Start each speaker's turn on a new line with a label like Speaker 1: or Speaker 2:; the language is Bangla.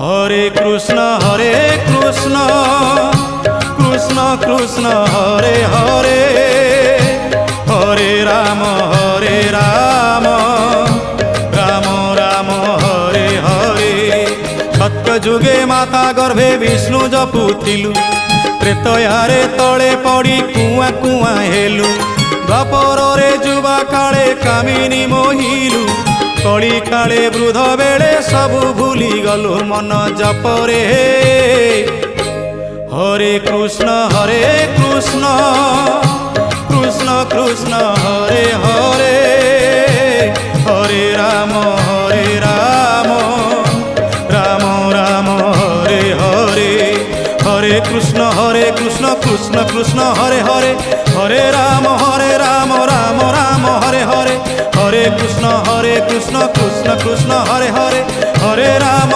Speaker 1: হরে কৃষ্ণ কৃষ্ণ কৃষ্ণ হরে হরে, হরে রাম রাম রাম হরে হরে। সত্য যুগে মাতা গর্ভে বিষ্ণু জপুଥିଲୁ, ତ୍ରେତୟାରେ ତଳେ ପଡ଼ି କୁଆଁ କୁଆଁ ହେଲୁ। ଦ୍ୱାପରରେ ଯୁବା କାଳେ କାମିନୀ ମୋହିଲୁ, କଳି କାଳେ ବୃଦ୍ଧ ବେଳେ ସବୁ ଭୁଲି ଗଲୁ ମନ ଜପରେ। হরে কৃষ্ণ কৃষ্ণ কৃষ্ণ হরে হরে, হরে রাম রাম রাম হরে হরে। হরে কৃষ্ণ কৃষ্ণ কৃষ্ণ হরে হরে, হরে রাম রাম রাম হরে হরে। হরে কৃষ্ণ কৃষ্ণ কৃষ্ণ হরে হরে, হরে রাম